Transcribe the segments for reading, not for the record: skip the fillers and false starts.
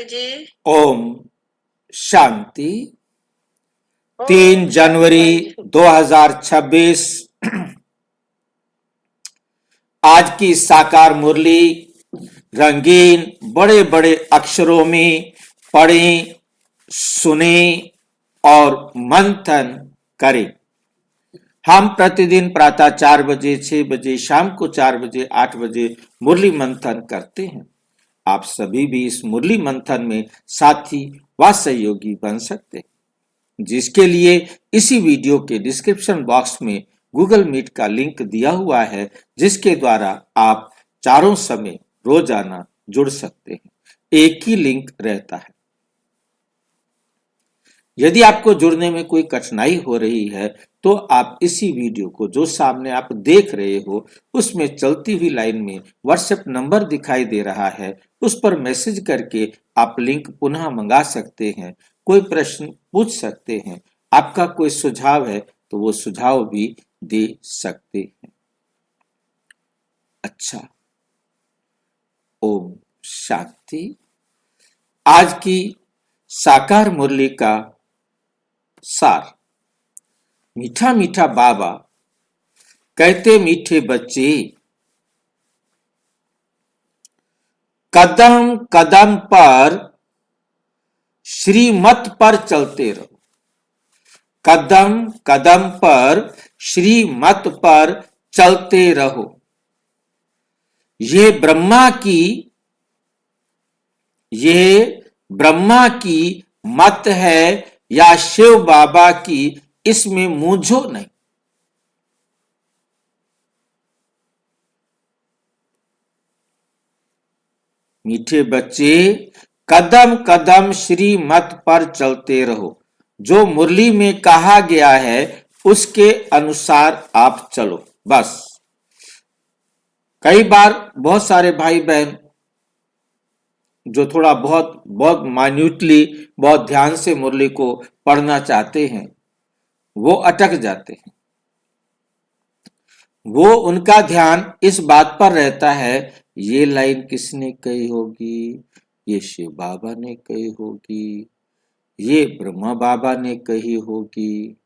जी। ओम शांति। ओम 3 जनवरी भाई जी। 2026 आज की साकार मुरली रंगीन बड़े बड़े अक्षरों में पढ़ें, सुने और मंथन करें। हम प्रतिदिन प्रातः 4 बजे, 6 बजे, शाम को 4 बजे, 8 बजे मुरली मंथन करते हैं। आप सभी भी इस मुरली मंथन में साथी व सहयोगी बन सकते हैं, जिसके लिए इसी वीडियो के डिस्क्रिप्शन बॉक्स में गूगल मीट का लिंक दिया हुआ है, जिसके द्वारा आप चारों समय रोजाना जुड़ सकते हैं। एक ही लिंक रहता है। यदि आपको जुड़ने में कोई कठिनाई हो रही है तो आप इसी वीडियो को जो सामने आप देख रहे हो उसमें चलती हुई लाइन में व्हाट्सएप नंबर दिखाई दे रहा है, उस पर मैसेज करके आप लिंक पुनः मंगा सकते हैं। कोई प्रश्न पूछ सकते हैं, आपका कोई सुझाव है तो वो सुझाव भी दे सकते हैं। अच्छा, ओम शांति। आज की साकार मुरली का सार। मीठा मीठा बाबा कहते, मीठे बच्चे कदम कदम पर श्रीमत पर चलते रहो। कदम कदम पर श्रीमत पर चलते रहो। ये ब्रह्मा की मत है या शिव बाबा की, इसमें मूंझो नहीं। मीठे बच्चे कदम कदम श्रीमत पर चलते रहो। जो मुरली में कहा गया है उसके अनुसार आप चलो, बस। कई बार बहुत सारे भाई बहन जो थोड़ा बहुत बहुत माइन्यूटली, बहुत ध्यान से मुरली को पढ़ना चाहते हैं, वो अटक जाते हैं। वो उनका ध्यान इस बात पर रहता है, ये लाइन किसने कही होगी, ये शिव बाबा ने कही होगी, ये ब्रह्मा बाबा ने कही होगी,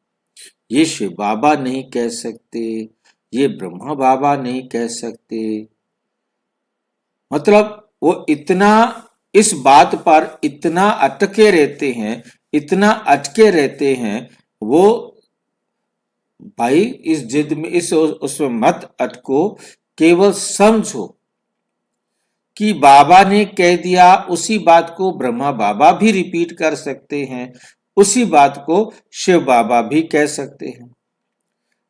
ये शिव बाबा नहीं कह सकते, ये ब्रह्मा बाबा नहीं कह सकते। मतलब वो इतना इस बात पर इतना अटके रहते हैं, इतना अटके रहते हैं। वो भाई इस जिद में, इस उसमें मत अटको। केवल समझो कि बाबा ने कह दिया, उसी बात को ब्रह्मा बाबा भी रिपीट कर सकते हैं, उसी बात को शिव बाबा भी कह सकते हैं।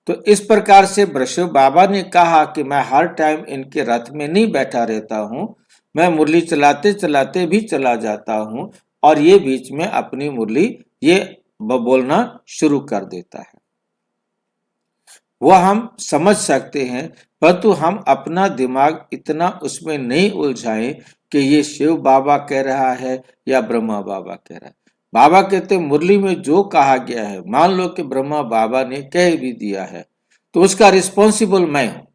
तो इस प्रकार से शिव बाबा ने कहा कि मैं हर टाइम इनके रथ में नहीं बैठा रहता हूं, मैं मुरली चलाते चलाते भी चला जाता हूं और ये बीच में अपनी मुरली ये बोलना शुरू कर देता है। वह हम समझ सकते हैं, परंतु हम अपना दिमाग इतना उसमें नहीं उलझाएं कि ये शिव बाबा कह रहा है या ब्रह्मा बाबा कह रहा है। बाबा कहते मुरली में जो कहा गया है, मान लो कि ब्रह्मा बाबा ने कह भी दिया है, तो उसका रिस्पॉन्सिबल मैं हूं।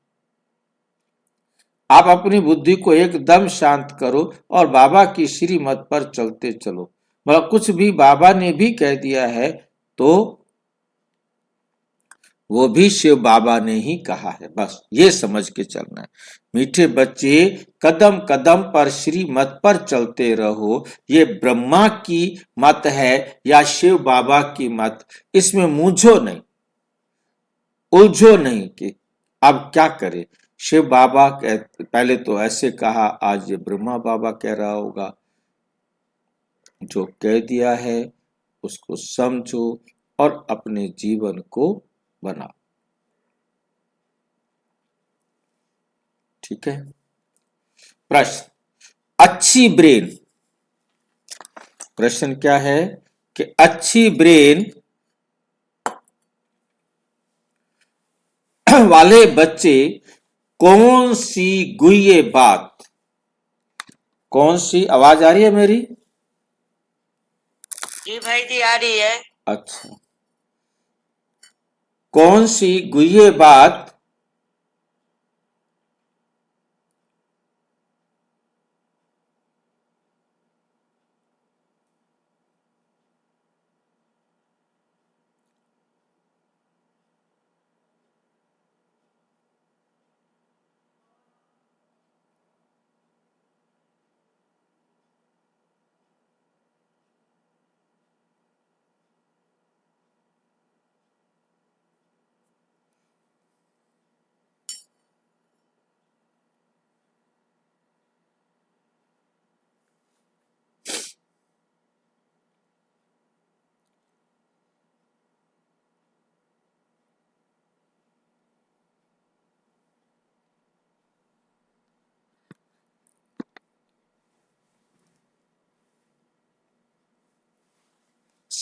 आप अपनी बुद्धि को एकदम शांत करो और बाबा की श्रीमत पर चलते चलो। मतलब कुछ भी बाबा ने भी कह दिया है तो वो भी शिव बाबा ने ही कहा है, बस ये समझ के चलना है। मीठे बच्चे कदम कदम पर श्रीमत पर चलते रहो। ये ब्रह्मा की मत है या शिव बाबा की मत, इसमें मूंझो नहीं, उलझो नहीं कि अब क्या करे। शिव बाबा पहले तो ऐसे कहा, आज ये ब्रह्मा बाबा कह रहा होगा। जो कह दिया है उसको समझो और अपने जीवन को बनाओ। ठीक है। प्रश्न, अच्छी ब्रेन। प्रश्न क्या है कि अच्छी ब्रेन वाले बच्चे कौन सी गुह्य बात, कौन सी, आवाज आ रही है मेरी? जी भाई जी, आ रही है। अच्छा, कौन सी गुह्य बात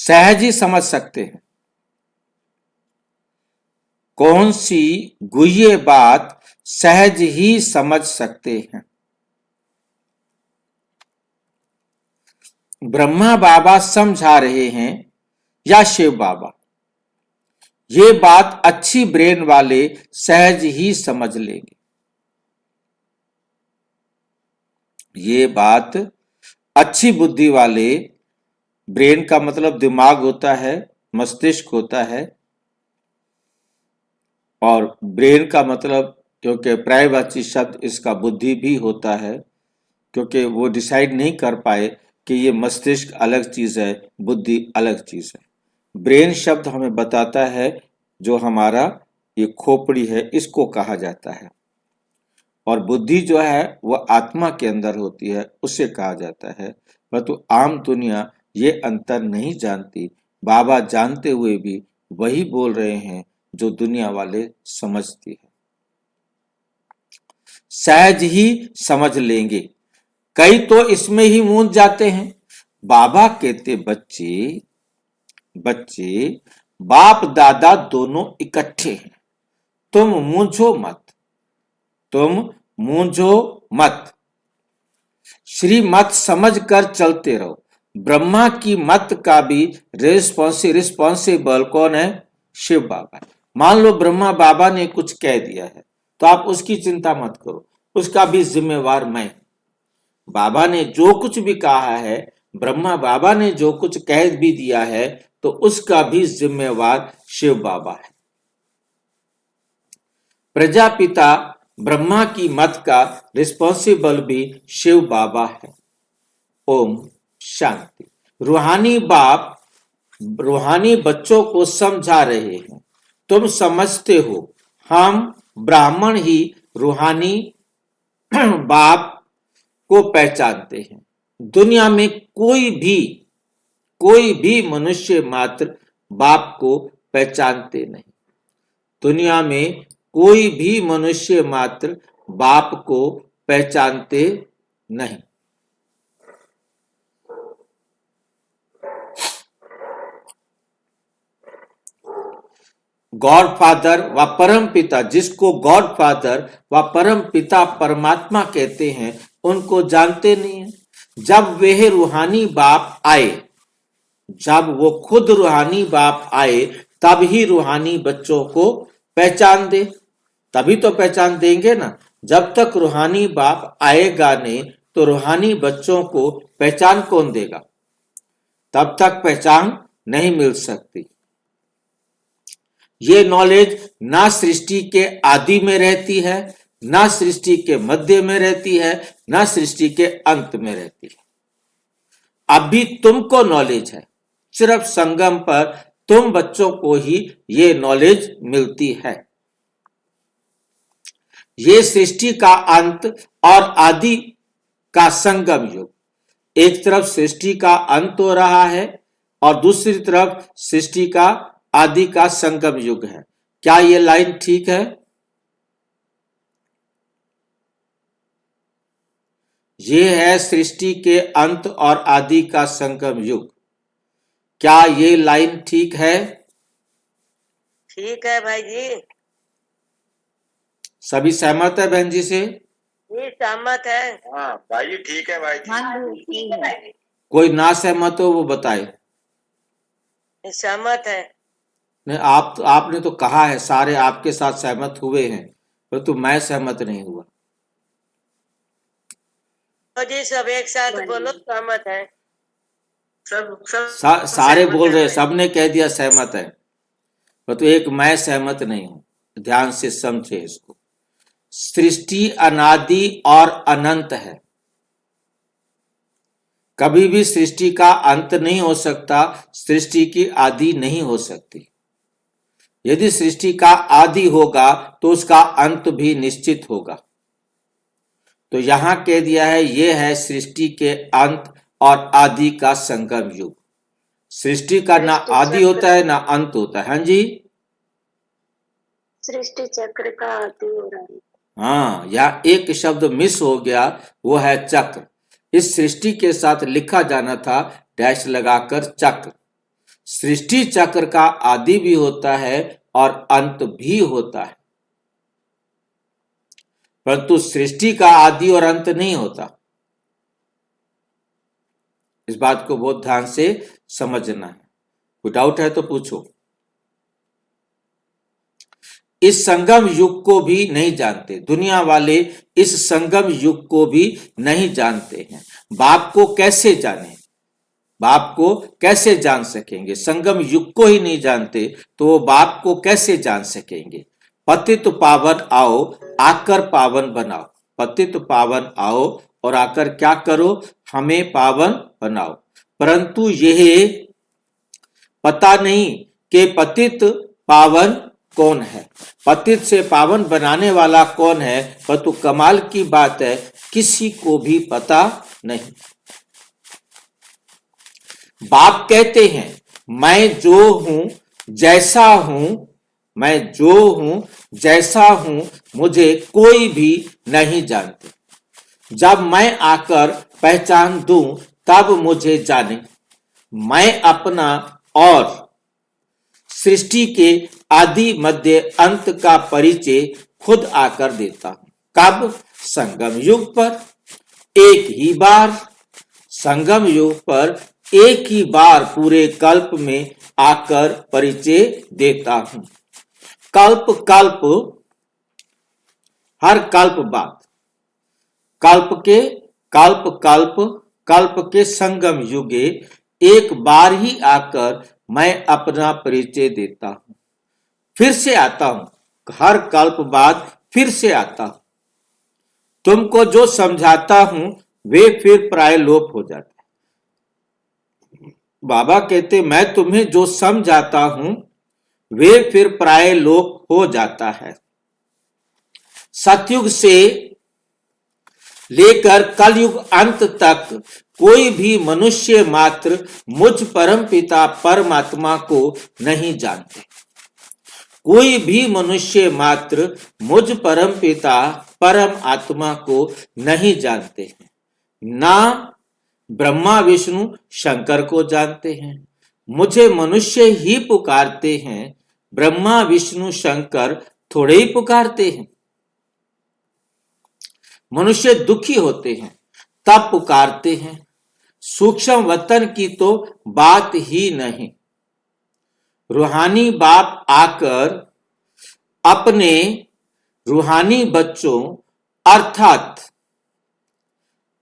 सहज ही समझ सकते हैं। कौन सी गुह्य बात सहज ही समझ सकते हैं? ब्रह्मा बाबा समझा रहे हैं या शिव बाबा? ये बात अच्छी ब्रेन वाले सहज ही समझ लेंगे। ये बात अच्छी बुद्धि वाले, ब्रेन का मतलब दिमाग होता है, मस्तिष्क होता है, और ब्रेन का मतलब, क्योंकि पर्यायवाची शब्द, इसका बुद्धि भी होता है, क्योंकि वो डिसाइड नहीं कर पाए कि ये मस्तिष्क अलग चीज है, बुद्धि अलग चीज है। ब्रेन शब्द हमें बताता है जो हमारा ये खोपड़ी है, इसको कहा जाता है, और बुद्धि जो है वह आत्मा के अंदर होती है, उसे कहा जाता है। परंतु आम दुनिया ये अंतर नहीं जानती। बाबा जानते हुए भी वही बोल रहे हैं जो दुनिया वाले समझती है। सहज ही समझ लेंगे। कई तो इसमें ही मूंझ जाते हैं। बाबा कहते बच्चे बाप दादा दोनों इकट्ठे हैं, तुम मूंझो मत। श्रीमत समझ कर चलते रहो। ब्रह्मा की मत का भी रिस्पॉन्सिबल कौन है? शिव बाबा। मान लो ब्रह्मा बाबा ने कुछ कह दिया है तो आप उसकी चिंता मत करो, उसका भी जिम्मेवार मैं। बाबा ने जो कुछ भी कहा है, ब्रह्मा बाबा ने जो कुछ कह भी दिया है, तो उसका भी जिम्मेवार शिव बाबा है। प्रजापिता ब्रह्मा की मत का रिस्पॉन्सिबल भी शिव बाबा है। ओम शांति। रूहानी बाप रूहानी बच्चों को समझा रहे हैं। तुम समझते हो हम ब्राह्मण ही रूहानी बाप को पहचानते हैं। दुनिया में कोई भी मनुष्य मात्र बाप को पहचानते नहीं। दुनिया में कोई भी मनुष्य मात्र बाप को पहचानते नहीं। गॉड फादर व परम पिता, जिसको गॉड फादर व परम पिता परमात्मा कहते हैं, उनको जानते नहीं है। जब वह रूहानी बाप आए, जब वो खुद रूहानी बाप आए, तब ही रूहानी बच्चों को पहचान दे। तभी तो पहचान देंगे ना। जब तक रूहानी बाप आएगा नहीं तो रूहानी बच्चों को पहचान कौन देगा? तब तक पहचान नहीं मिल सकती। ये नॉलेज ना सृष्टि के आदि में रहती है, ना सृष्टि के मध्य में रहती है, ना सृष्टि के अंत में रहती है। अभी तुमको नॉलेज है, सिर्फ संगम पर तुम बच्चों को ही ये नॉलेज मिलती है। ये सृष्टि का अंत और आदि का संगम युग। एक तरफ सृष्टि का अंत हो रहा है और दूसरी तरफ सृष्टि का आदि का संगम युग है। क्या ये लाइन ठीक है? ये है सृष्टि के अंत और आदि का संगम युग। क्या ये लाइन ठीक है? ठीक है भाई जी। सभी सहमत है बहन जी से? जी सहमत है। हाँ भाई जी, ठीक है भाई जी। ठीक है भाई कोई ना सहमत हो वो बताए। जी। सहमत है। नहीं, आपने तो कहा है सारे आपके साथ सहमत हुए हैं, परंतु मैं सहमत नहीं हुआ। तो जी सब एक साथ बोलो, सहमत है। सारे बोल रहे, सबने कह दिया सहमत है, परंतु एक मैं सहमत नहीं हूं। ध्यान से समझे इसको। सृष्टि अनादि और अनंत है। कभी भी सृष्टि का अंत नहीं हो सकता, सृष्टि की आदि नहीं हो सकती। यदि सृष्टि का आदि होगा तो उसका अंत भी निश्चित होगा। तो यहां कह दिया है यह है सृष्टि के अंत और आदि का संगम युग। सृष्टि का ना आदि होता है ना अंत होता है। हाँ जी, सृष्टि चक्र का आदि हो रहा है। हाँ, यहाँ एक शब्द मिस हो गया, वो है चक्र। इस सृष्टि के साथ लिखा जाना था डैश लगाकर चक्र। सृष्टि चक्र का आदि भी होता है और अंत भी होता है, परंतु सृष्टि का आदि और अंत नहीं होता। इस बात को बहुत ध्यान से समझना है। कोई डाउट है तो पूछो। इस संगम युग को भी नहीं जानते, दुनिया वाले इस संगम युग को भी नहीं जानते हैं। बाप को कैसे जाने, बाप को कैसे जान सकेंगे? संगम युग को ही नहीं जानते तो वो बाप को कैसे जान सकेंगे? पतित पावन आओ, आकर पावन बनाओ। पतित पावन आओ और आकर क्या करो? हमें पावन बनाओ। परंतु यह पता नहीं कि पतित पावन कौन है, पतित से पावन बनाने वाला कौन है। परंतु कमाल की बात है, किसी को भी पता नहीं। बाप कहते हैं मैं जो हूं जैसा हूं, मैं जो हूं जैसा हूं, मुझे कोई भी नहीं जानते। जब मैं आकर पहचान दूं तब मुझे जाने। मैं अपना और सृष्टि के आदि मध्य अंत का परिचय खुद आकर देता हूं। कब? संगम युग पर एक ही बार। संगम युग पर एक ही बार पूरे कल्प में आकर परिचय देता हूं। कल्प कल्प, हर कल्प बाद, कल्प के संगम युगे एक बार ही आकर मैं अपना परिचय देता हूं। फिर से आता हूं, हर कल्प बाद फिर से आता हूं। तुमको जो समझाता हूं वे फिर प्राय लोप हो जाते। बाबा कहते मैं तुम्हें जो समझाता हूं वे फिर प्राय लोप हो जाता है। सतयुग से लेकर कलयुग अंत तक कोई भी मनुष्य मात्र मुझ परम पिता परमात्मा को नहीं जानते। कोई भी मनुष्य मात्र मुझ परम पिता परम आत्मा को नहीं जानते हैं। ना ब्रह्मा विष्णु शंकर को जानते हैं। मुझे मनुष्य ही पुकारते हैं, ब्रह्मा विष्णु शंकर थोड़े ही पुकारते हैं। मनुष्य दुखी होते हैं तब पुकारते हैं। सूक्ष्म वतन की तो बात ही नहीं। रूहानी बाप आकर अपने रूहानी बच्चों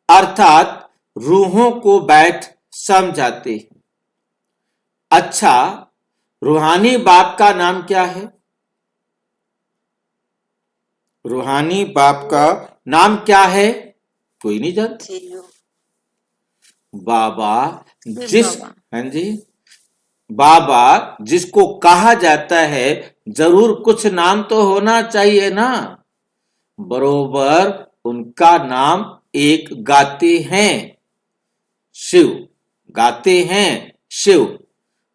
अर्थात रूहों को बैठ समझाते हैं। अच्छा, रूहानी बाप का नाम क्या है? रूहानी बाप का नाम क्या है? कोई नहीं जानता। बाबा हाँ जी, बाबा जिसको कहा जाता है जरूर कुछ नाम तो होना चाहिए ना। बरोबर उनका नाम एक गाते हैं शिव, गाते हैं शिव,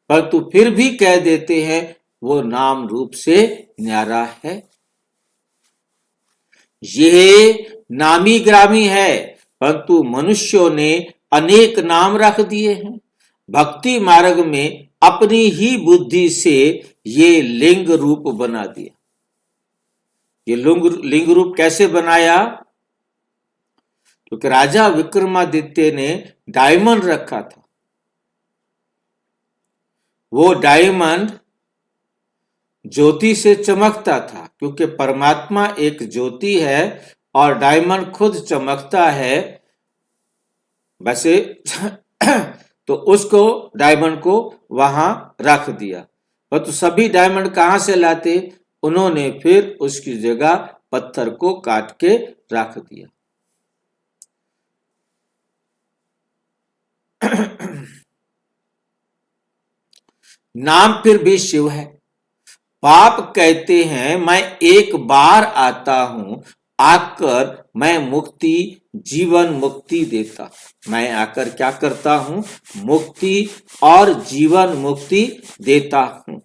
परंतु फिर भी कह देते हैं वो नाम रूप से न्यारा है। यह नामी ग्रामी है, परंतु मनुष्यों ने अनेक नाम रख दिए हैं। भक्ति मार्ग में अपनी ही बुद्धि से ये लिंग रूप बना दिया। ये लिंग रूप कैसे बनाया? क्योंकि राजा विक्रमादित्य ने डायमंड रखा था। वो डायमंड ज्योति से चमकता था, क्योंकि परमात्मा एक ज्योति है और डायमंड खुद चमकता है। वैसे तो उसको डायमंड को वहां रख दिया, परंतु सभी डायमंड कहां से लाते? उन्होंने फिर उसकी जगह पत्थर को काट के रख दिया। नाम फिर भी शिव है। बाप कहते हैं मैं एक बार आता हूं, आकर मैं मुक्ति जीवन मुक्ति देता। मैं आकर क्या करता हूं? मुक्ति और जीवन मुक्ति देता हूं।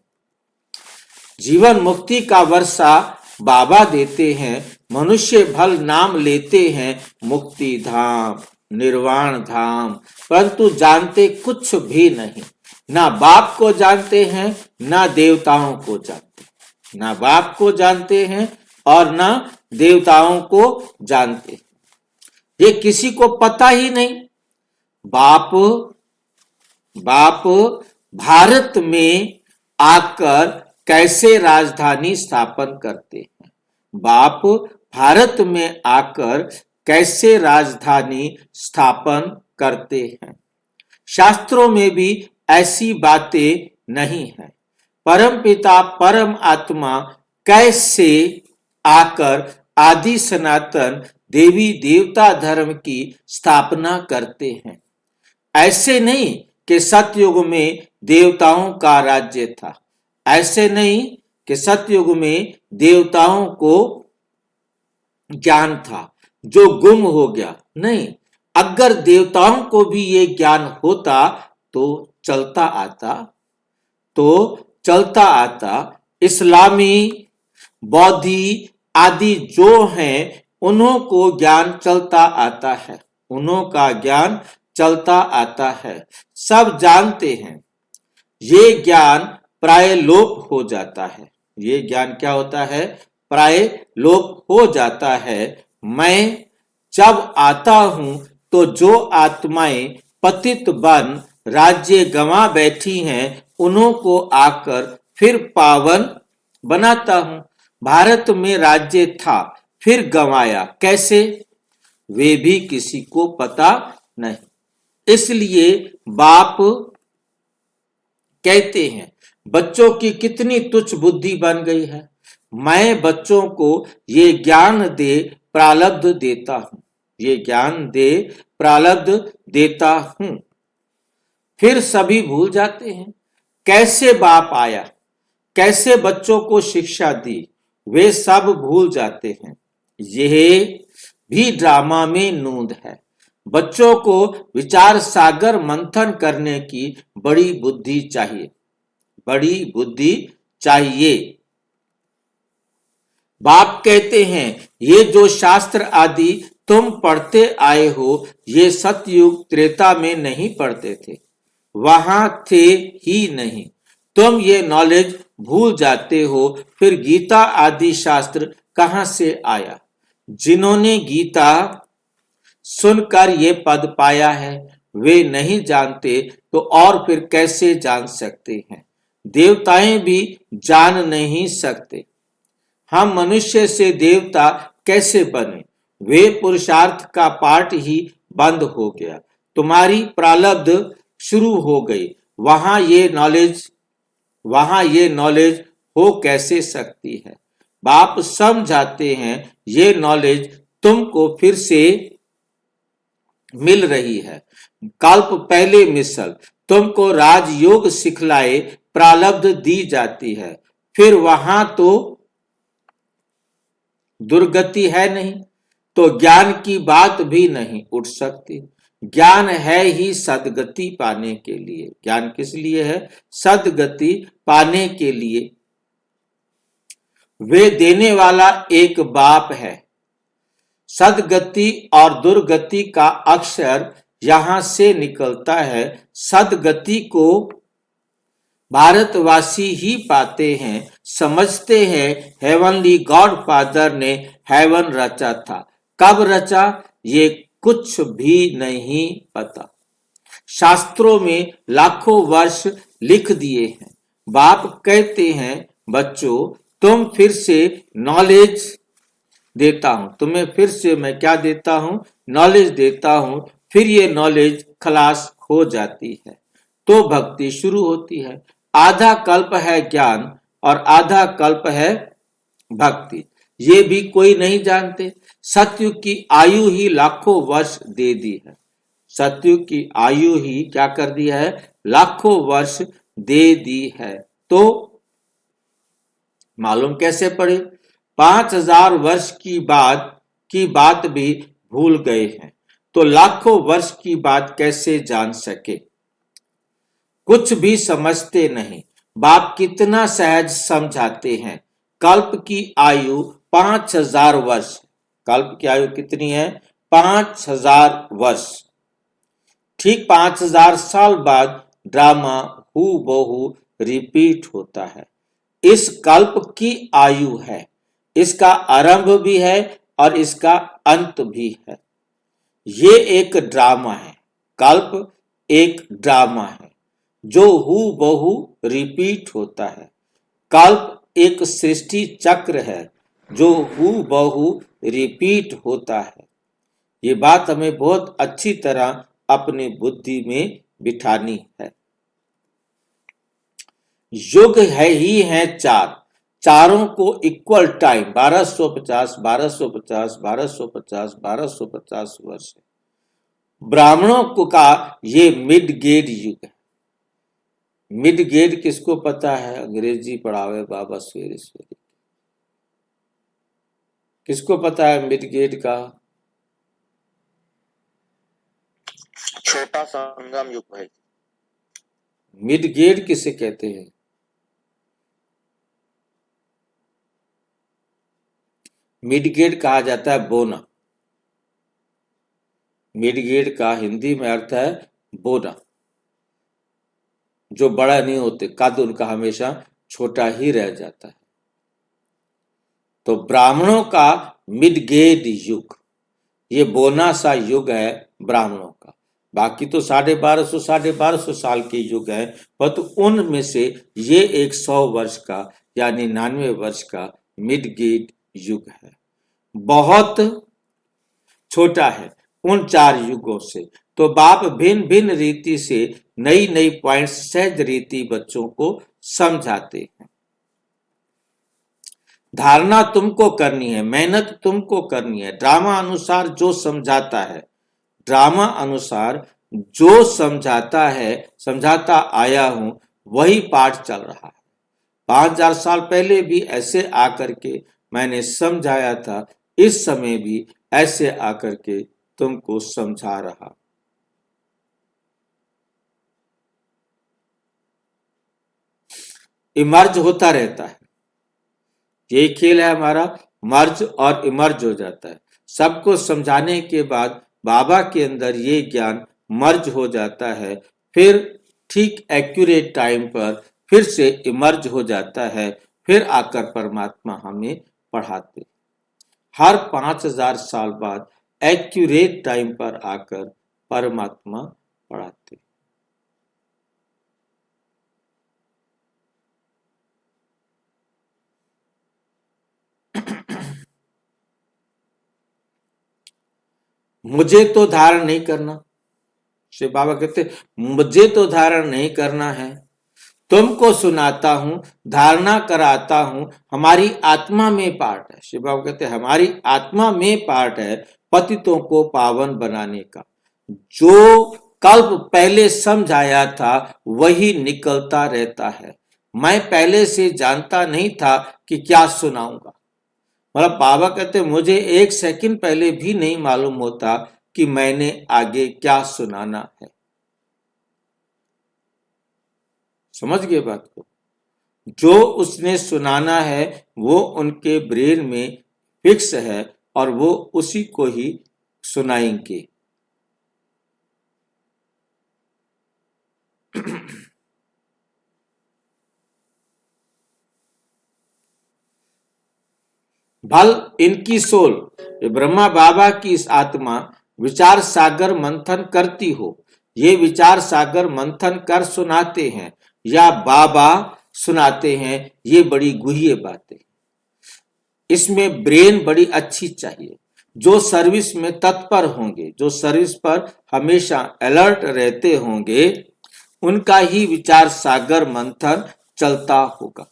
जीवन मुक्ति का वर्षा बाबा देते हैं। मनुष्य भल नाम लेते हैं मुक्ति धाम निर्वाण धाम, परंतु जानते कुछ भी नहीं। ना बाप को जानते हैं ना देवताओं को जानते, ना बाप को जानते हैं और ना देवताओं को जानते। ये किसी को पता ही नहीं। बाप भारत में आकर कैसे राजधानी स्थापन करते हैं, बाप भारत में आकर कैसे राजधानी स्थापन करते हैं। शास्त्रों में भी ऐसी बातें नहीं है। परमपिता परम आत्मा कैसे आकर आदि सनातन देवी देवता धर्म की स्थापना करते हैं। ऐसे नहीं कि सतयुग में देवताओं का राज्य था, ऐसे नहीं कि सतयुग में देवताओं को ज्ञान था जो गुम हो गया। नहीं, अगर देवताओं को भी ये ज्ञान होता तो चलता आता। इस्लामी बौद्धि आदि जो हैं उन्हों को ज्ञान चलता आता है, उन्हों का ज्ञान चलता आता है। सब जानते हैं। ये ज्ञान प्राय लोप हो जाता है। ये ज्ञान क्या होता है? प्राय लोप हो जाता है। मैं जब आता हूं तो जो आत्माएं पतित बन राज्य गंवा बैठी हैं उन्हों को आकर फिर पावन बनाता हूं। भारत में राज्य था फिर गंवाया, कैसे? वे भी किसी को पता नहीं। इसलिए बाप कहते हैं बच्चों की कितनी तुच्छ बुद्धि बन गई है। मैं बच्चों को ये ज्ञान दे प्रारब्ध देता हूं, ये ज्ञान दे प्रारब्ध देता हूं, फिर सभी भूल जाते हैं। कैसे बाप आया, कैसे बच्चों को शिक्षा दी, वे सब भूल जाते हैं। यह भी ड्रामा में नूंद है। बच्चों को विचार सागर मंथन करने की बड़ी बुद्धि चाहिए, बड़ी बुद्धि चाहिए। बाप कहते हैं ये जो शास्त्र आदि तुम पढ़ते आए हो ये सतयुग त्रेता में नहीं पढ़ते थे, वहां थे ही नहीं। तुम ये नॉलेज भूल जाते हो, फिर गीता आदि शास्त्र कहां से आया? जिन्होंने गीता सुनकर ये पद पाया है वे नहीं जानते तो और फिर कैसे जान सकते हैं? देवताएं भी जान नहीं सकते। हम मनुष्य से देवता कैसे बने? वे पुरुषार्थ का पाठ ही बंद हो गया। तुम्हारी प्रारब्ध शुरू हो गई, वहां ये नॉलेज हो कैसे सकती है? बाप समझाते हैं ये नॉलेज तुमको फिर से मिल रही है। कल्प पहले मिसल तुमको राजयोग सिखलाए प्रारब्ध दी जाती है, फिर वहां तो दुर्गति है नहीं, तो ज्ञान की बात भी नहीं उठ सकती। ज्ञान है ही सदगति पाने के लिए। ज्ञान किस लिए है? सदगति पाने के लिए। वे देने वाला एक बाप है। सदगति और दुर्गति का अक्षर यहां से निकलता है। सदगति को भारतवासी ही पाते हैं, समझते हैं हेवनली गॉड फादर ने हेवन रचा था। कब रचा ये कुछ भी नहीं पता। शास्त्रों में लाखों वर्ष लिख दिए हैं। बाप कहते हैं बच्चों तुम फिर से नॉलेज देता हूं, तुम्हें फिर से मैं क्या देता हूं? नॉलेज देता हूं। फिर ये नॉलेज खलास हो जाती है तो भक्ति शुरू होती है। आधा कल्प है ज्ञान और आधा कल्प है भक्ति, ये भी कोई नहीं जानते। सतयुग की आयु ही लाखों वर्ष दे दी है। सतयुग की आयु ही क्या कर दी है? लाखों वर्ष दे दी है। तो मालूम कैसे पड़े? 5000 वर्ष की बात भी भूल गए हैं तो लाखों वर्ष की बात कैसे जान सके? कुछ भी समझते नहीं। बाप कितना सहज समझाते हैं। कल्प की आयु 5000 वर्ष। कल्प की आयु कितनी है? 5000 वर्ष। ठीक 5000 साल बाद ड्रामा हूबहू रिपीट होता है। इस कल्प की आयु है, इसका आरंभ भी है और इसका अंत भी है। ये एक ड्रामा है, कल्प एक ड्रामा है जो हूबहू रिपीट होता है। कल्प एक सृष्टि चक्र है जो हूबहू रिपीट होता है। ये बात हमें बहुत अच्छी तरह अपनी बुद्धि में बिठानी है। युग है ही है चार, चारों को इक्वल टाइम 1250 1250 1250 1250 वर्ष है। ब्राह्मणों को का ये मिड गेड युग है। मिड गेड किसको पता है? अंग्रेजी पढ़ावे बाबा सवेरे सवेरे। किसको पता है मिड गेड का? छोटा संगम युग भाई। मिड गेड किसे कहते हैं? मिड गेड कहा जाता है बोना। मिड गेड का हिंदी में अर्थ है बोना, जो बड़ा नहीं होते, कद उनका हमेशा छोटा ही रह जाता है। तो ब्राह्मणों का मिडगेड युग, ये बोना सा युग है ब्राह्मणों का। बाकी तो 1250 साल के युग है, परंतु उनमें से ये एक 100 वर्ष का यानी 99 वर्ष का मिडगेड युग है। बहुत छोटा है उन चार युगों से। तो बाप भिन्न भिन्न रीति से नई नई पॉइंट्स सहज रीति बच्चों को समझाते हैं। धारणा तुमको करनी है, मेहनत तुमको करनी है। ड्रामा अनुसार जो समझाता है, ड्रामा अनुसार जो समझाता है, समझाता आया हूं, वही पाठ चल रहा है। 5000 साल पहले भी ऐसे आकर के मैंने समझाया था, इस समय भी ऐसे आकर के तुमको समझा रहा। इमर्ज होता रहता है, यही खेल है हमारा, मर्ज और इमर्ज हो जाता है। सबको समझाने के बाद बाबा के अंदर ये ज्ञान मर्ज हो जाता है, फिर ठीक एक्यूरेट टाइम पर फिर से इमर्ज हो जाता है, फिर आकर परमात्मा हमें पढ़ाते। हर 5000 साल बाद एक्यूरेट टाइम पर आकर परमात्मा पढ़ाते। मुझे तो धारण नहीं करना, श्री बाबा कहते मुझे तो धारण नहीं करना है, तुमको सुनाता हूं, धारणा कराता हूं। हमारी आत्मा में पार्ट है, श्री बाबा कहते हमारी आत्मा में पार्ट है पतितों को पावन बनाने का। जो कल्प पहले समझाया था वही निकलता रहता है। मैं पहले से जानता नहीं था कि क्या सुनाऊंगा। मतलब बाबा कहते मुझे 1 सेकंड पहले भी नहीं मालूम होता कि मैंने आगे क्या सुनाना है। समझ गए बात को? जो उसने सुनाना है वो उनके ब्रेन में फिक्स है और वो उसी को ही सुनाएंगे। भल इनकी सोल, ब्रह्मा बाबा की इस आत्मा विचार सागर मंथन करती हो, ये विचार सागर मंथन कर सुनाते हैं या बाबा सुनाते हैं, ये बड़ी गुह्य बातें। इसमें ब्रेन बड़ी अच्छी चाहिए, जो सर्विस में तत्पर होंगे, जो सर्विस पर हमेशा अलर्ट रहते होंगे, उनका ही विचार सागर मंथन चलता होगा।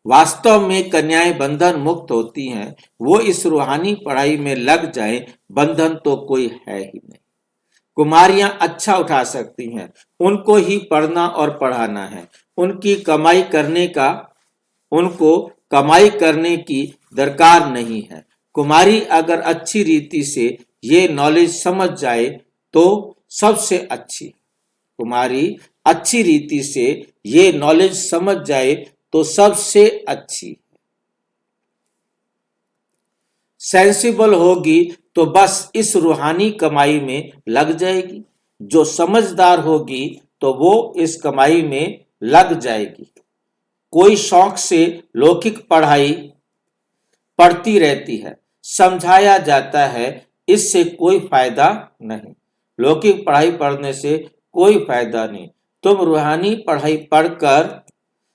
वास्तव में कन्याएं बंधन मुक्त होती हैं, वो इस रूहानी पढ़ाई में लग जाएं, बंधन तो कोई है ही नहीं। कुमारियां अच्छा उठा सकती हैं, उनको ही पढ़ना और पढ़ाना है। उनको कमाई करने की दरकार नहीं है। कुमारी अगर अच्छी रीति से ये नॉलेज समझ जाए तो सबसे अच्छी। कुमारी अच्छी रीति से ये नॉलेज समझ जाए तो सबसे अच्छी। सेंसिबल होगी तो बस इस रूहानी कमाई में लग जाएगी। जो समझदार होगी तो वो इस कमाई में लग जाएगी। कोई शौक से लौकिक पढ़ाई पढ़ती रहती है, समझाया जाता है इससे कोई फायदा नहीं। लौकिक पढ़ाई पढ़ने से कोई फायदा नहीं। तुम रूहानी पढ़ाई पढ़कर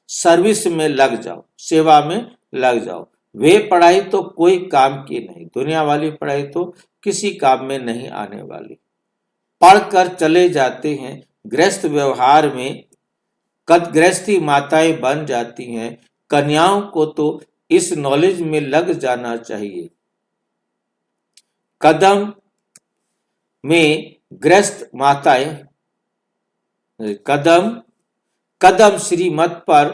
सर्विस में लग जाओ, सेवा में लग जाओ। वे पढ़ाई तो कोई काम की नहीं, दुनिया वाली पढ़ाई तो किसी काम में नहीं आने वाली। पढ़कर चले जाते हैं, गृहस्थ व्यवहार में गृहस्थी माताएं बन जाती हैं। कन्याओं को तो इस नॉलेज में लग जाना चाहिए। कदम में गृहस्थ माताएं कदम श्रीमत पर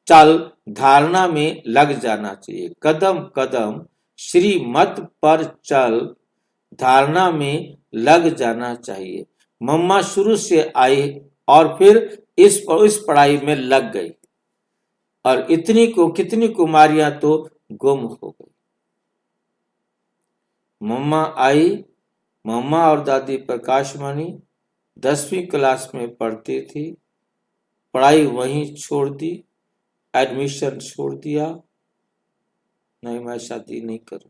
चल धारणा में लग जाना चाहिए। कदम कदम श्रीमत पर चल धारणा में लग जाना चाहिए। मम्मा शुरू से आई और फिर इस पढ़ाई में लग गई और कितनी कुमारियां तो गुम हो गई। मम्मा और दादी प्रकाशमणि 10वीं क्लास में पढ़ती थी, पढ़ाई वहीं छोड़ दी, एडमिशन छोड़ दिया। नहीं, मैं शादी नहीं करूं।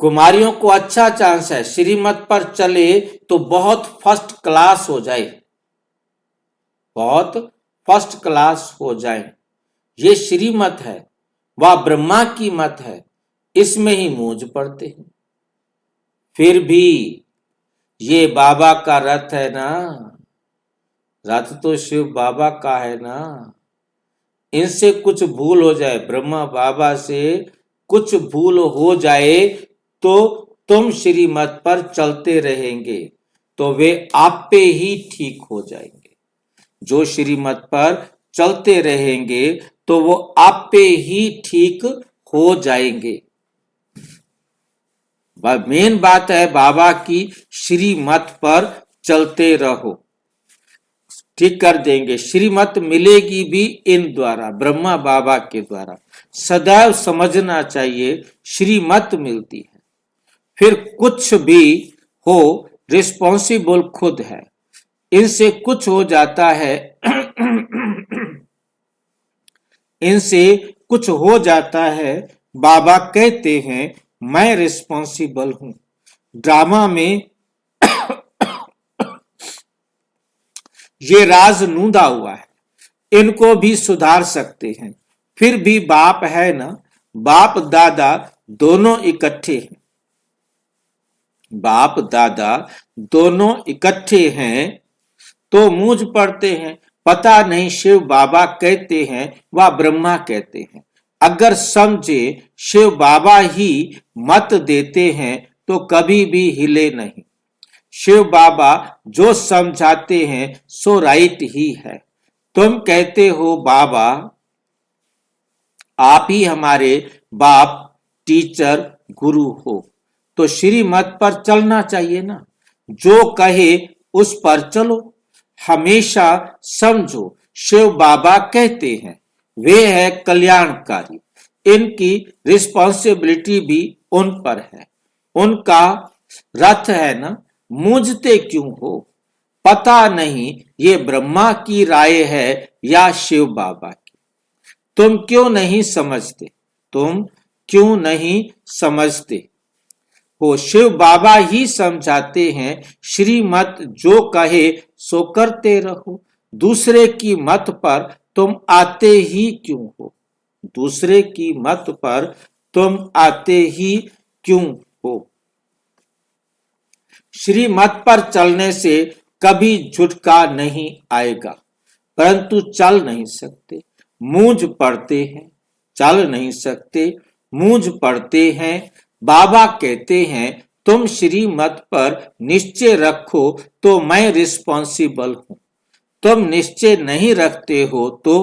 कुमारियों को अच्छा चांस है, श्रीमत पर चले तो बहुत फर्स्ट क्लास हो जाए, बहुत फर्स्ट क्लास हो जाए। ये श्रीमत है, वह ब्रह्मा की मत है, इसमें ही मौज पड़ते हैं। फिर भी ये बाबा का रथ है ना, रथ तो शिव बाबा का है ना। इनसे कुछ भूल हो जाए, ब्रह्मा बाबा से कुछ भूल हो जाए तो तुम श्रीमत पर चलते रहेंगे तो वे आप पे ही ठीक हो जाएंगे। जो श्रीमत पर चलते रहेंगे तो वो आप पे ही ठीक हो जाएंगे। मेन बात है बाबा की श्रीमत पर चलते रहो, ठीक कर देंगे। श्रीमत मिलेगी भी इन द्वारा, ब्रह्मा बाबा के द्वारा। सदैव समझना चाहिए श्रीमत मिलती है, फिर कुछ भी हो रिस्पॉन्सिबल खुद है। इनसे कुछ हो जाता है इनसे कुछ हो जाता है, बाबा कहते हैं मैं रिस्पॉन्सिबल हूं। ड्रामा में ये राज नूंदा हुआ है, इनको भी सुधार सकते हैं। फिर भी बाप है ना, बाप दादा दोनों इकट्ठे हैं, बाप दादा दोनों इकट्ठे हैं तो मूझ पड़ते हैं। पता नहीं शिव बाबा कहते हैं व ब्रह्मा कहते हैं। अगर समझे शिव बाबा ही मत देते हैं तो कभी भी हिले नहीं। शिव बाबा जो समझाते हैं सो राइट ही है। तुम कहते हो बाबा आप ही हमारे बाप टीचर गुरु हो, तो श्रीमत पर चलना चाहिए ना। जो कहे उस पर चलो। हमेशा समझो शिव बाबा कहते हैं वे है कल्याणकारी, इनकी रिस्पॉन्सिबिलिटी भी उन पर है, उनका रथ है ना। मूझते क्यों हो? पता नहीं ये ब्रह्मा की राय है या शिव बाबा की। तुम क्यों नहीं समझते? तुम क्यों नहीं समझते हो? शिव बाबा ही समझाते हैं श्रीमत जो कहे सो करते रहो। दूसरे की मत पर तुम आते ही क्यों हो? दूसरे की मत पर तुम आते ही क्यों हो? श्रीमत पर चलने से कभी झुटका नहीं आएगा, परंतु चल नहीं सकते, मूझ पड़ते हैं। चल नहीं सकते, मूझ पड़ते हैं। बाबा कहते हैं तुम श्रीमत पर निश्चय रखो तो मैं रिस्पॉन्सिबल हूं। तुम निश्चय नहीं रखते हो तो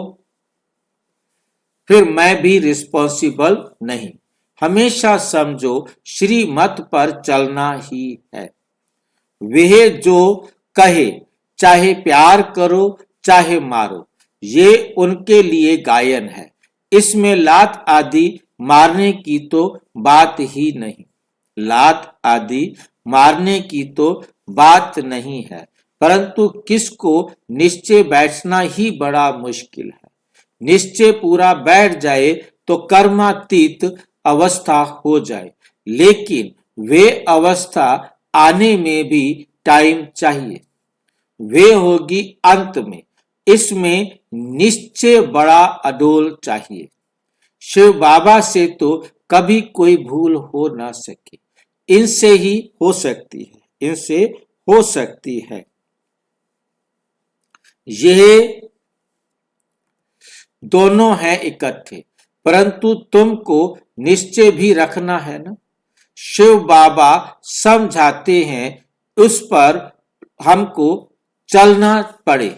फिर मैं भी रिस्पॉन्सिबल नहीं। हमेशा समझो श्रीमत पर चलना ही है। वह जो कहे चाहे प्यार करो चाहे मारो, ये उनके लिए गायन है। इसमें लात आदि मारने की तो बात ही नहीं, लात आदि मारने की तो बात नहीं है, परंतु किसको निश्चय बैठना ही बड़ा मुश्किल है। निश्चय पूरा बैठ जाए तो कर्मातीत अवस्था हो जाए, लेकिन वे अवस्था आने में भी टाइम चाहिए, वे होगी अंत में। इसमें निश्चय बड़ा अडोल चाहिए। शिव बाबा से तो कभी कोई भूल हो ना सके, इनसे ही हो सकती है, इनसे हो सकती है। यह दोनों हैं इकट्ठे, परंतु तुमको निश्चय भी रखना है ना। शिव बाबा समझाते हैं, उस पर हमको चलना पड़े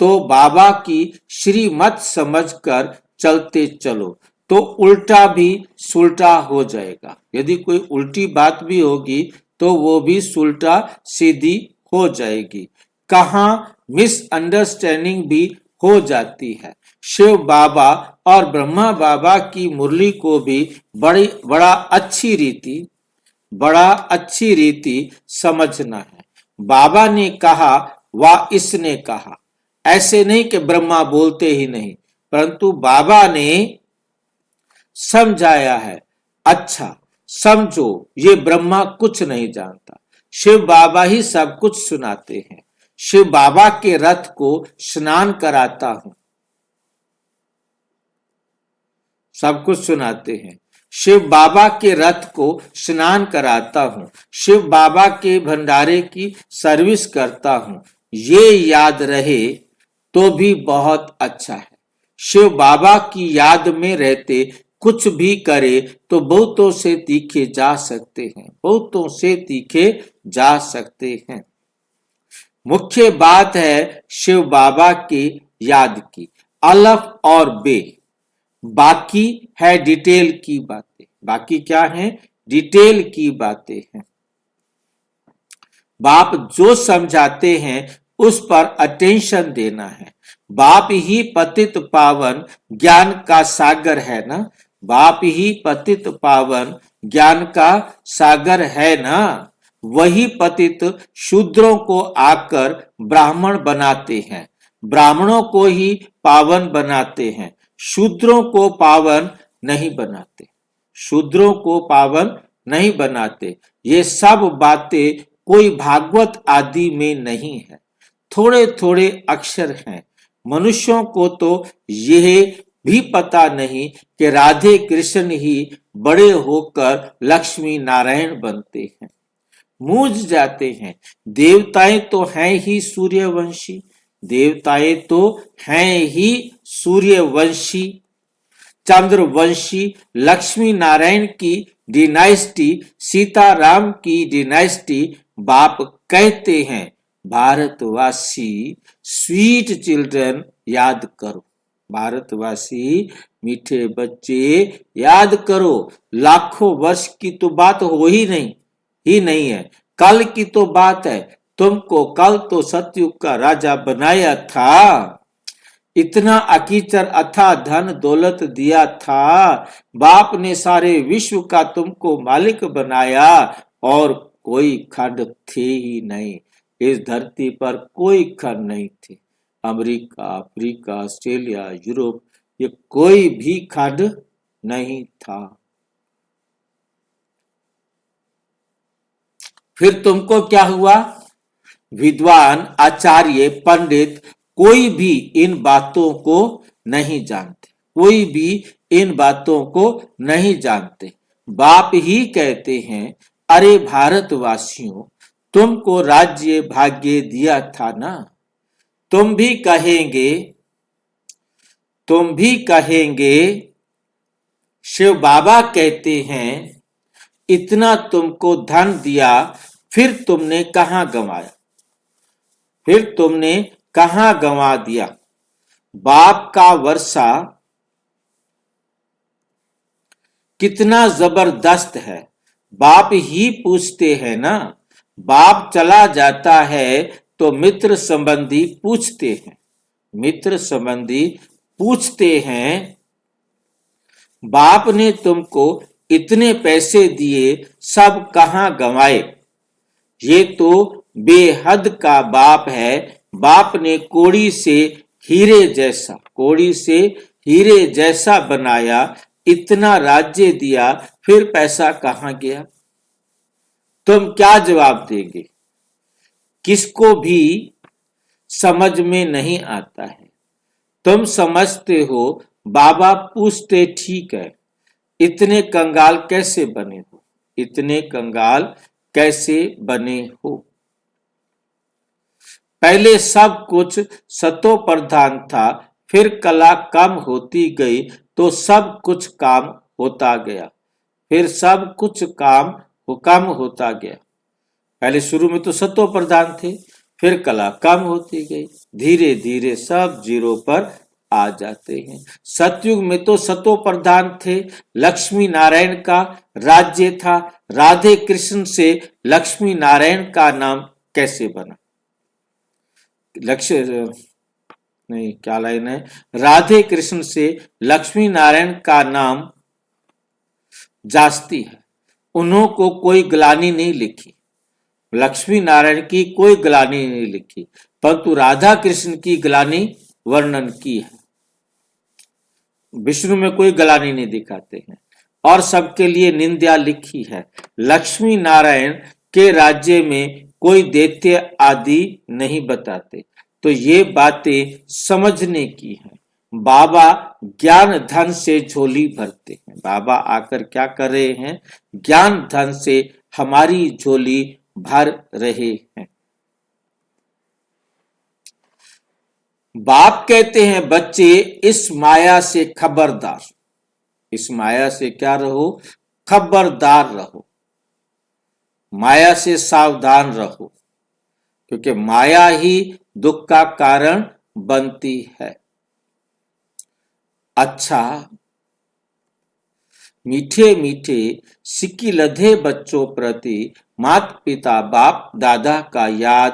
तो बाबा की श्रीमत समझकर चलते चलो, तो उल्टा भी सुलटा हो जाएगा। यदि कोई उल्टी बात भी होगी तो वो भी सुलटा सीधी हो जाएगी, कहाँ मिसअंडरस्टैंडिंग भी हो जाती है। शिव बाबा और ब्रह्मा बाबा की मुरली को भी बड़ा अच्छी रीति समझना है। बाबा ने कहा व इसने कहा, ऐसे नहीं कि ब्रह्मा बोलते ही नहीं, परंतु बाबा ने समझाया है। अच्छा समझो, ये ब्रह्मा कुछ नहीं जानता, शिव बाबा ही सब कुछ सुनाते हैं। शिव बाबा के रथ को स्नान कराता हूं, सब कुछ सुनाते हैं। शिव बाबा के रथ को स्नान कराता हूं, शिव बाबा के भंडारे की सर्विस करता हूं, ये याद रहे तो भी बहुत अच्छा है। शिव बाबा की याद में रहते कुछ भी करे तो बहुतों से तीखे जा सकते हैं, बहुतों से तीखे जा सकते हैं। मुख्य बात है शिव बाबा की याद की, अलफ और बे, बाकी है डिटेल की बातें। बाकी क्या है? डिटेल की बातें हैं। बाप जो समझाते हैं उस पर अटेंशन देना है। बाप ही पतित पावन ज्ञान का सागर है ना, बाप ही पतित पावन ज्ञान का सागर है ना। वही पतित शूद्रों को आकर ब्राह्मण बनाते हैं, ब्राह्मणों को ही पावन बनाते हैं, शूद्रों को पावन नहीं बनाते, शूद्रों को पावन नहीं बनाते। ये सब बातें कोई भागवत आदि में नहीं है, थोड़े थोड़े अक्षर हैं। मनुष्यों को तो यह भी पता नहीं कि राधे कृष्ण ही बड़े होकर लक्ष्मी नारायण बनते हैं, मूझ जाते हैं। देवताएं तो हैं ही सूर्यवंशी, देवताएं तो हैं ही सूर्यवंशी, चंद्रवंशी। लक्ष्मी नारायण की डिनाइस्टी, सीताराम की डिनाइस्टी। बाप कहते हैं भारतवासी स्वीट चिल्ड्रन याद करो, भारतवासी मीठे बच्चे याद करो। लाखों वर्ष की तो बात हो ही नहीं है, कल की तो बात है। तुमको कल तो सतयुग का राजा बनाया था, इतना अकीचर अथा धन दौलत दिया था। बाप ने सारे विश्व का तुमको मालिक बनाया और कोई खंड थे ही नहीं, इस धरती पर कोई खंड नहीं थे। अमेरिका, अफ्रीका, ऑस्ट्रेलिया, यूरोप, ये कोई भी खंड नहीं था। फिर तुमको क्या हुआ? विद्वान, आचार्य, पंडित कोई भी इन बातों को नहीं जानते, कोई भी इन बातों को नहीं जानते। बाप ही कहते हैं, अरे भारतवासियों, तुमको राज्य भाग्य दिया था ना। तुम भी कहेंगे शिव बाबा कहते हैं इतना तुमको धन दिया, फिर तुमने कहां गंवाया, फिर तुमने कहां गंवा दिया। बाप का वर्षा कितना जबरदस्त है, बाप ही पूछते हैं ना। बाप चला जाता है तो मित्र संबंधी पूछते हैं, मित्र संबंधी पूछते हैं बाप ने तुमको इतने पैसे दिए, सब कहाँ गंवाए। ये तो बेहद का बाप है। बाप ने कोड़ी से हीरे जैसा बनाया, इतना राज्य दिया, फिर पैसा कहाँ गया। तुम क्या जवाब देंगे। किसको भी समझ में नहीं आता है। तुम समझते हो। बाबा पूछते, ठीक है, इतने कंगाल कैसे बने हो। इतने कंगाल कैसे बने हो। पहले सब कुछ सतो प्रधान था, फिर कला कम होती गई तो सब कुछ काम होता गया। फिर सब कुछ कम होता गया। पहले शुरू में तो सतो प्रधान थे, फिर कला कम होती गई, धीरे धीरे सब जीरो पर आ जाते हैं। सतयुग में तो सतो प्रधान थे, लक्ष्मी नारायण का राज्य था। राधे कृष्ण से लक्ष्मी नारायण का नाम कैसे बना। नहीं, क्या लाइन है। राधे कृष्ण से लक्ष्मी नारायण का नाम जास्ती है। उन्हों को कोई ग्लानि नहीं लिखी। लक्ष्मी नारायण की कोई ग्लानि नहीं लिखी, परंतु राधा कृष्ण की ग्लानि वर्णन की है। विष्णु में कोई ग्लानि नहीं दिखाते हैं और सबके लिए निंदा लिखी है। लक्ष्मी नारायण के राज्य में कोई दैत्य आदि नहीं बताते। तो ये बातें समझने की है। बाबा ज्ञान धन से झोली भरते हैं। बाबा आकर क्या कर रहे हैं, ज्ञान धन से हमारी झोली भर रहे हैं। बाप कहते हैं, बच्चे इस माया से खबरदार। इस माया से क्या रहो, खबरदार रहो। माया से सावधान रहो, क्योंकि माया ही दुख का कारण बनती है। अच्छा, मीठे मीठे सिक्की लधे बच्चों प्रति माता पिता बाप दादा का याद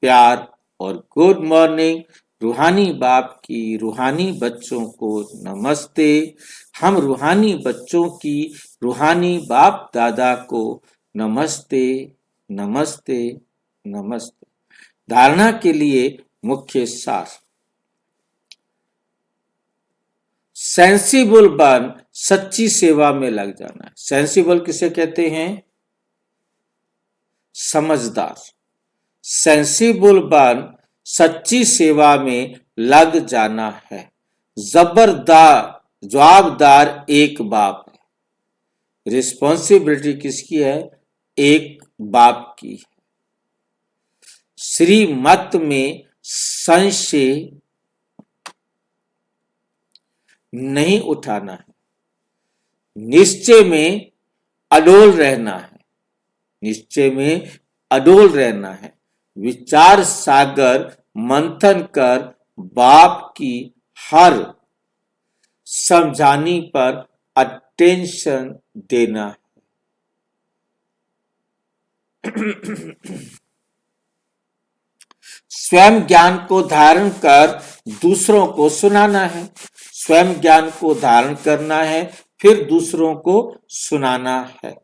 प्यार और गुड मॉर्निंग। रूहानी बाप की रूहानी बच्चों को नमस्ते। हम रूहानी बच्चों की रूहानी बाप दादा को नमस्ते नमस्ते नमस्ते। धारणा के लिए मुख्य सार। सेंसिबल बन सच्ची सेवा में लग जाना है। सेंसिबल किसे कहते हैं, समझदार। सेंसिबल बन सच्ची सेवा में लग जाना है। जवाबदार एक बाप है। रिस्पॉन्सिबिलिटी किसकी है, एक बाप की है। श्रीमत में संशय नहीं उठाना है। निश्चय में अडोल रहना है। निश्चय में अडोल रहना है। विचार सागर मंथन कर बाप की हर समझानी पर अटेंशन देना है। स्वयं ज्ञान को धारण कर दूसरों को सुनाना है। स्वयं ज्ञान को धारण करना है, फिर दूसरों को सुनाना है।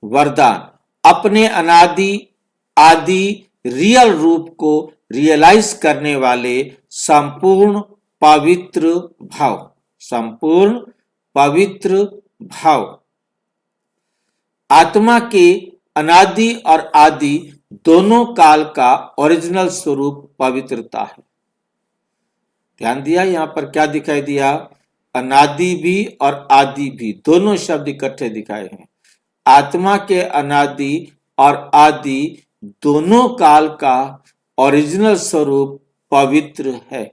वरदान। अपने अनादि आदि रियल रूप को रियलाइज करने वाले संपूर्ण पवित्र भाव। संपूर्ण पवित्र भाव। आत्मा के अनादि और आदि दोनों काल का ओरिजिनल स्वरूप पवित्रता है। ध्यान दिया, यहां पर क्या दिखाई दिया, अनादि भी और आदि भी, दोनों शब्द इकट्ठे दिखाए हैं। आत्मा के अनादि और आदि दोनों काल का ओरिजिनल स्वरूप पवित्र है।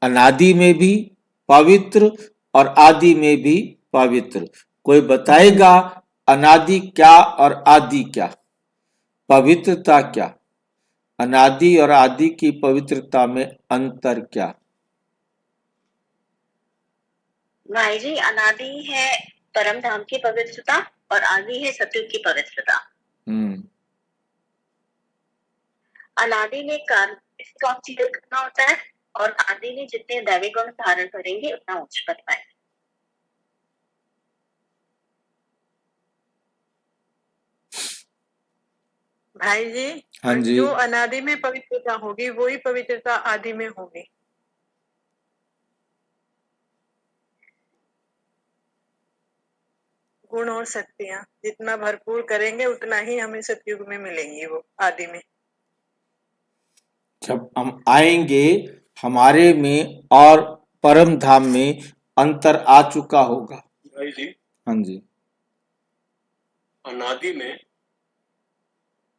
अनादि में भी पवित्र और आदि में भी पवित्र। कोई बताएगा अनादि क्या और आदि क्या, पवित्रता क्या, अनादि और आदि की पवित्रता में अंतर क्या। भाई जी, अनादि है परम धाम की पवित्रता और आदि है सतयुग की पवित्रता। अनादि में कार्य इसका क्लियर करना होता है, और आदि में जितने दैविक गुण धारण करेंगे उतना उच्च पद पाएंगे। भाई जी, हाँ जी। जो अनादि में पवित्रता होगी वही पवित्रता आदि में होगी। गुण और शक्तियां जितना भरपूर करेंगे उतना ही हमें सतयुग में मिलेंगी, वो आदि में। जब हम आएंगे हमारे में और परम धाम में अंतर आ चुका होगा। भाई जी, हाँ जी। अनादि में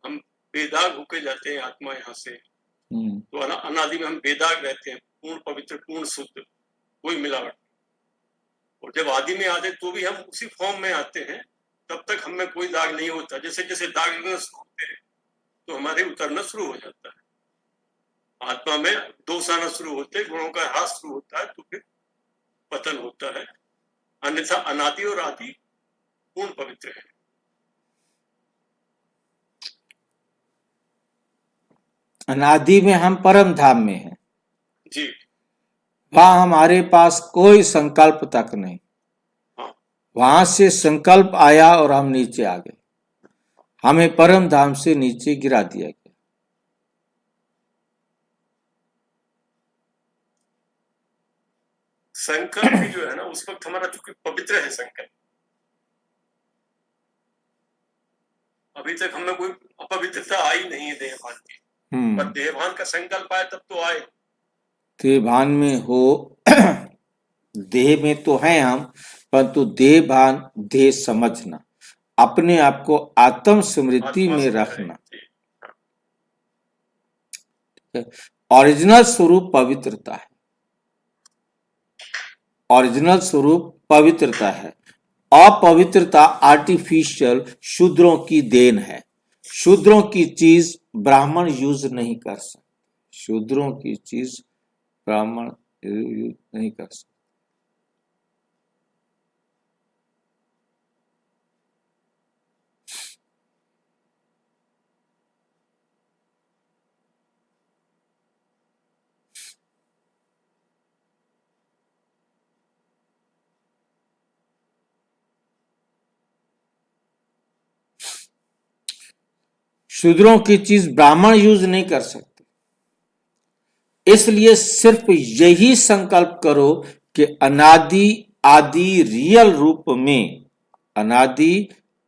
हम बेदाग होके जाते हैं आत्मा यहाँ से, तो अनादि में हम बेदाग रहते हैं, पूर्ण पवित्र, पूर्ण शुद्ध, कोई मिलावट। और जब आदि में आते तो भी हम उसी फॉर्म में आते हैं, तब तक हमें कोई दाग नहीं होता। जैसे जैसे दाग लगना शुरू होते हैं तो हमारे उतरना शुरू हो जाता है। आत्मा में दोष आना शुरू होते, गुणों का ह्रास शुरू होता है, तो फिर पतन होता है। अन्यथा अनादि और आदि पूर्ण पवित्र है। अनादि में हम परम धाम में हैं जी। वहां हमारे पास कोई संकल्प तक नहीं। हाँ। वहां से संकल्प आया और हम नीचे आ गए, हमें परम धाम से नीचे गिरा दिया गया। संकल्प भी जो है ना, उस वक्त हमारा चूंकि पवित्र है संकल्प, अभी तक हमें कोई अपवित्रता आई नहीं है देहभान की। पर देहभान का संकल्प आया तब तो आए। देहभान में हो देह में तो हैं हम, परंतु देहभान देह समझना, अपने आप को आत्म स्मृति में रखना। ओरिजिनल स्वरूप पवित्रता है, ओरिजिनल स्वरूप पवित्रता है। अपवित्रता आर्टिफिशियल शूद्रों की देन है। शूद्रों की चीज ब्राह्मण यूज नहीं कर सकते, शूद्रों की चीज ब्राह्मण यूज नहीं कर सकते। शूद्रों की चीज ब्राह्मण यूज नहीं कर सकते, इसलिए सिर्फ यही संकल्प करो कि अनादि आदि रियल रूप में, अनादि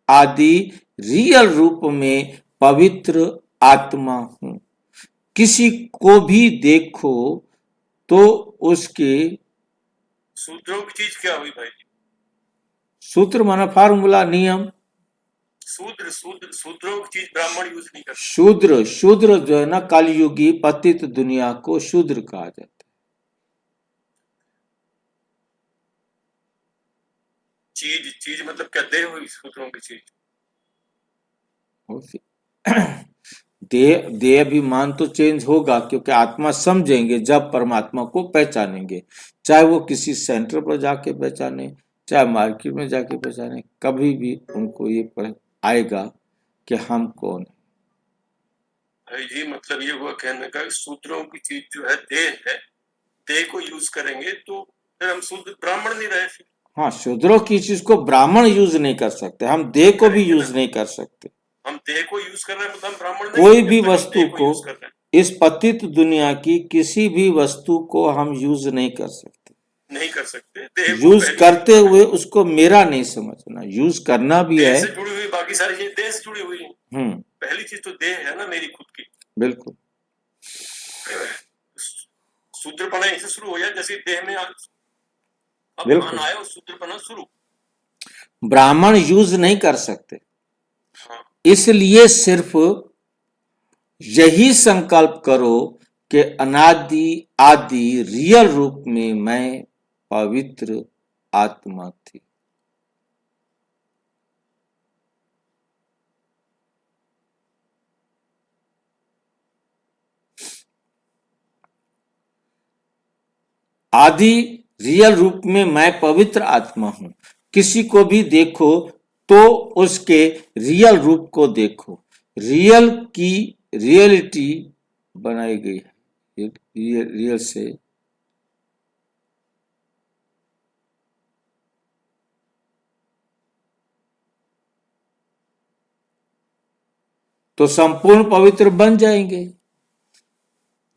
आदि रियल रूप में पवित्र आत्मा हूं। किसी को भी देखो तो उसके, शूद्रों की चीज क्या हुई भाई? सूत्र माना फार्मूला, नियम। शूद्रों की चीज ब्राह्मण यूज नहीं करते। शूद्र जो है ना, कलयुगी पतित दुनिया को शूद्र कहा जाता है। चीज मतलब क्या? देह हुई शूद्रों की चीज। देह अभिमान तो चेंज होगा, क्योंकि आत्मा समझेंगे जब परमात्मा को पहचानेंगे। चाहे वो किसी सेंटर पर जाके पहचाने, चाहे मार्केट में जाके पहचाने, कभी भी उनको ये आएगा कि हम कौन है। भाई जी, मतलब ये हुआ कहने का, शूद्रों की चीज जो है देह है, देह को यूज करेंगे तो फिर हम शूद्र ब्राह्मण नहीं रहे फिर। हाँ, शूद्रों की चीज को ब्राह्मण यूज नहीं कर सकते, हम देह को भी यूज नहीं कर सकते। हम देह को यूज कर रहे हैं, मतलब हम ब्राह्मण नहीं। कोई भी वस्तु को, इस पतित दुनिया की किसी भी वस्तु को हम यूज नहीं कर सकते, नहीं कर सकते। यूज करते हुए उसको मेरा नहीं समझना, यूज करना भी है। देह से जुड़ी हुई बाकी सारी चीजें देह से जुड़ी हुई हैं। पहली चीज तो देह है ना मेरी खुद की। बिल्कुल। शूद्रपना यहीं से शुरू हो जाए, जैसे देह में बिल्कुल आया और शूद्रपना शुरू। ब्राह्मण यूज नहीं कर सकते। हाँ। इसलिए सिर्फ यही संकल्प करो कि अनादि आदि रियल रूप में मैं पवित्र आत्मा थी। आदि रियल रूप में मैं पवित्र आत्मा हूं। किसी को भी देखो तो उसके रियल रूप को देखो। रियल की रियलिटी बनाई गई है, ये रियल से। तो संपूर्ण पवित्र बन जाएंगे।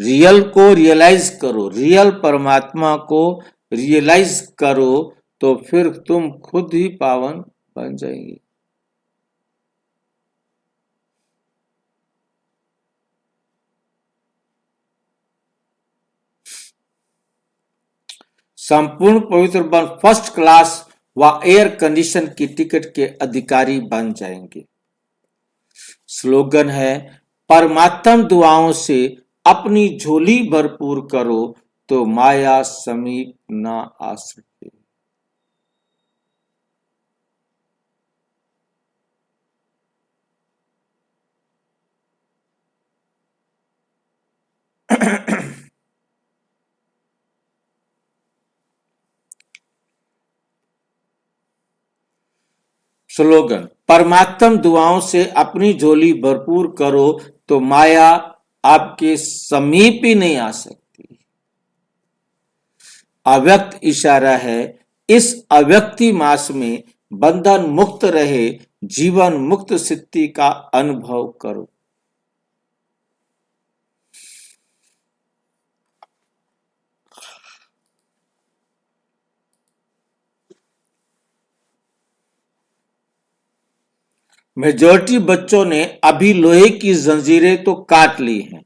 रियल को रियलाइज करो, रियल परमात्मा को रियलाइज करो, तो फिर तुम खुद ही पावन बन जाएंगे। संपूर्ण पवित्र बन फर्स्ट क्लास व एयर कंडीशन की टिकट के अधिकारी बन जाएंगे। स्लोगन है, परमात्म दुआओं से अपनी झोली भरपूर करो तो माया समीप ना आ सके। स्लोगन, परमात्म दुआओं से अपनी झोली भरपूर करो तो माया आपके समीप ही नहीं आ सकती। अव्यक्त इशारा है, इस अव्यक्ति मास में बंधन मुक्त रहे, जीवन मुक्त स्थिति का अनुभव करो। मेजॉरिटी बच्चों ने अभी लोहे की जंजीरें तो काट ली हैं,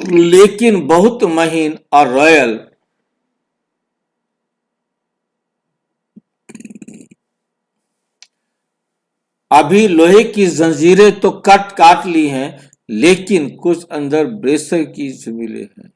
लेकिन बहुत महीन और रॉयल अभी लोहे की जंजीरें तो काट ली हैं, लेकिन कुछ अंदर ब्रेसर की मिले हैं।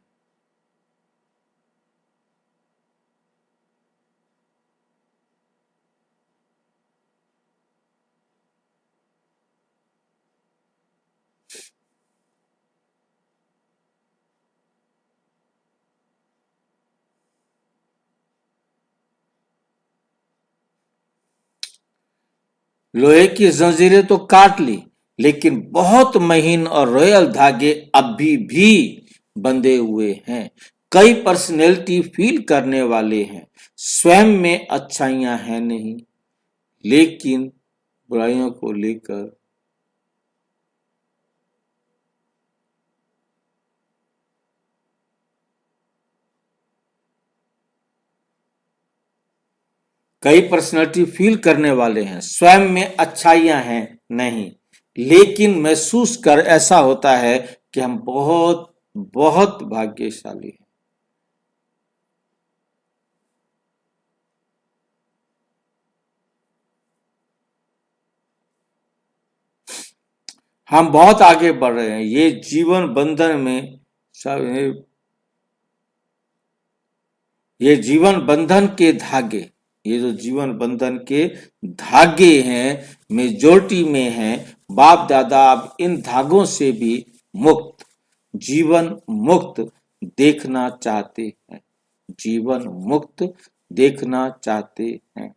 लोहे की जंजीरें तो काट ली, लेकिन बहुत महीन और रॉयल धागे अभी भी बंधे हुए हैं। कई पर्सनैलिटी फील करने वाले हैं, स्वयं में अच्छाइयां हैं नहीं, लेकिन बुराइयों को लेकर कई पर्सनैलिटी फील करने वाले हैं, स्वयं में अच्छाइयां हैं नहीं, लेकिन महसूस कर ऐसा होता है कि हम बहुत बहुत भाग्यशाली हैं। हम बहुत आगे बढ़ रहे हैं। ये जीवन बंधन में ये जीवन बंधन के धागे, ये जो जीवन बंधन के धागे हैं मेजॉरिटी में हैं। बाप दादा अब इन धागों से भी मुक्त, जीवन मुक्त देखना चाहते हैं, जीवन मुक्त देखना चाहते हैं।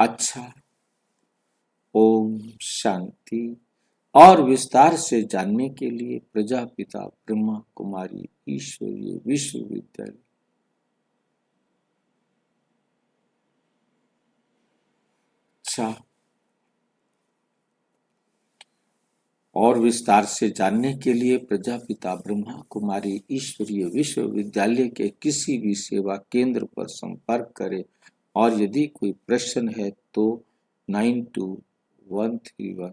अच्छा, ओम शांति। और विस्तार से जानने के लिए प्रजापिता ब्रह्मा कुमारी ईश्वरीय विश्वविद्यालय। अच्छा, और विस्तार से जानने के लिए प्रजापिता ब्रह्मा कुमारी ईश्वरीय विश्वविद्यालय के किसी भी सेवा केंद्र पर संपर्क करें। और यदि कोई प्रश्न है तो 92-131।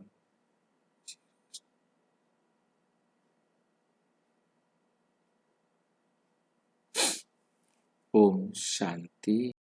ओम शांति।